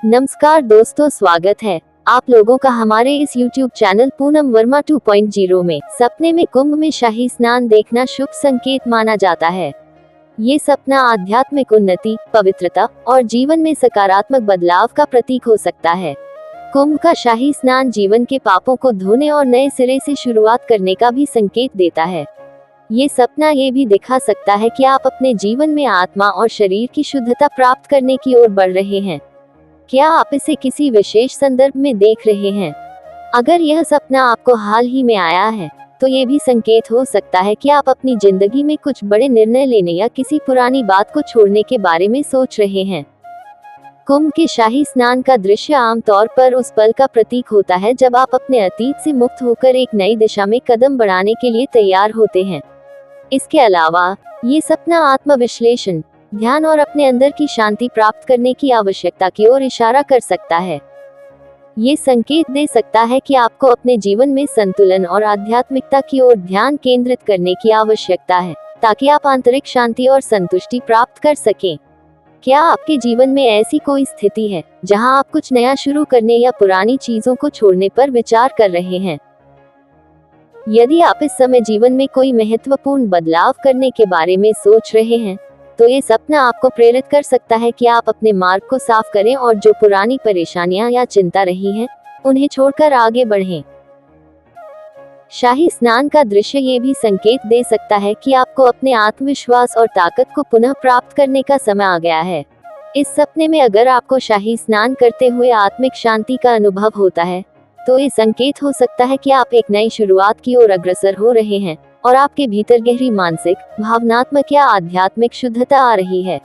नमस्कार दोस्तों, स्वागत है आप लोगों का हमारे इस YouTube चैनल पूनम वर्मा 2.0 में। सपने में कुंभ में शाही स्नान देखना शुभ संकेत माना जाता है। ये सपना आध्यात्मिक उन्नति, पवित्रता और जीवन में सकारात्मक बदलाव का प्रतीक हो सकता है। कुंभ का शाही स्नान जीवन के पापों को धोने और नए सिरे से शुरुआत करने का भी संकेत देता है। ये सपना ये भी दिखा सकता है कि आप अपने जीवन में आत्मा और शरीर की शुद्धता प्राप्त करने की ओर बढ़ रहे हैं। क्या आप इसे किसी विशेष संदर्भ में देख रहे हैं? अगर यह सपना आपको हाल ही में आया है, तो ये भी संकेत हो सकता है कि आप अपनी जिंदगी में कुछ बड़े निर्णय लेने या किसी पुरानी बात को छोड़ने के बारे में सोच रहे हैं। कुंभ के शाही स्नान का दृश्य आमतौर पर उस पल का प्रतीक होता है जब आप अपने अतीत से मुक्त होकर एक नई दिशा में कदम बढ़ाने के लिए तैयार होते हैं। इसके अलावा ये सपना आत्मविश्लेषण, ध्यान और अपने अंदर की शांति प्राप्त करने की आवश्यकता की ओर इशारा कर सकता है। ये संकेत दे सकता है कि आपको अपने जीवन में संतुलन और आध्यात्मिकता की ओर ध्यान केंद्रित करने की आवश्यकता है, ताकि आप आंतरिक शांति और संतुष्टि प्राप्त कर सकें। क्या आपके जीवन में ऐसी कोई स्थिति है जहां आप कुछ नया शुरू करने या पुरानी चीजों को छोड़ने पर विचार कर रहे हैं? यदि आप इस समय जीवन में कोई महत्वपूर्ण बदलाव करने के बारे में सोच रहे हैं, तो ये सपना आपको प्रेरित कर सकता है कि आप अपने मार्ग को साफ करें और जो पुरानी परेशानियां या चिंता रही हैं, उन्हें छोड़कर आगे बढ़ें। शाही स्नान का दृश्य ये भी संकेत दे सकता है कि आपको अपने आत्मविश्वास और ताकत को पुनः प्राप्त करने का समय आ गया है। इस सपने में अगर आपको शाही स्नान करते हुए आत्मिक शांति का अनुभव होता है, तो ये संकेत हो सकता है कि आप एक नई शुरुआत की ओर अग्रसर हो रहे हैं और आपके भीतर गहरी मानसिक, भावनात्मक या आध्यात्मिक शुद्धता आ रही है।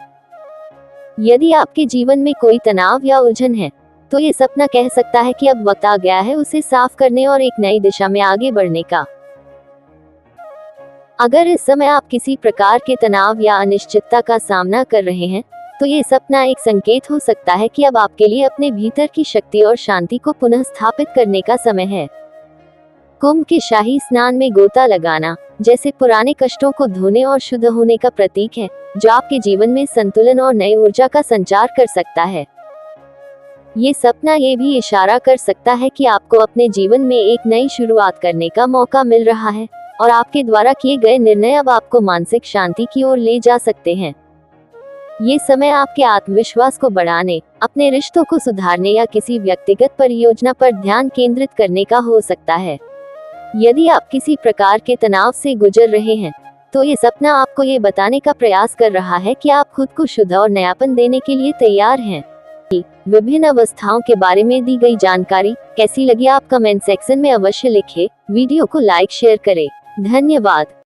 यदि आपके जीवन में कोई तनाव या उलझन है, तो ये सपना कह सकता है कि अब वक्त आ गया है उसे साफ करने और एक नई दिशा में आगे बढ़ने का। अगर इस समय आप किसी प्रकार के तनाव या अनिश्चितता का सामना कर रहे हैं, तो ये सपना एक संकेत हो सकता है कि अब आपके लिए अपने भीतर की शक्ति और शांति को पुनः स्थापित करने का समय है। कुंभ के शाही स्नान में गोता लगाना जैसे पुराने कष्टों को धोने और शुद्ध होने का प्रतीक है, जो आपके जीवन में संतुलन और नई ऊर्जा का संचार कर सकता है। ये सपना ये भी इशारा कर सकता है कि आपको अपने जीवन में एक नई शुरुआत करने का मौका मिल रहा है और आपके द्वारा किए गए निर्णय अब आपको मानसिक शांति की ओर ले जा सकते हैं। ये समय आपके आत्मविश्वास को बढ़ाने, अपने रिश्तों को सुधारने या किसी व्यक्तिगत परियोजना पर ध्यान केंद्रित करने का हो सकता है। यदि आप किसी प्रकार के तनाव से गुजर रहे हैं, तो ये सपना आपको ये बताने का प्रयास कर रहा है कि आप खुद को शुद्ध और नयापन देने के लिए तैयार हैं। विभिन्न अवस्थाओं के बारे में दी गई जानकारी कैसी लगी, आप कमेंट सेक्शन में अवश्य लिखें। वीडियो को लाइक शेयर करें। धन्यवाद।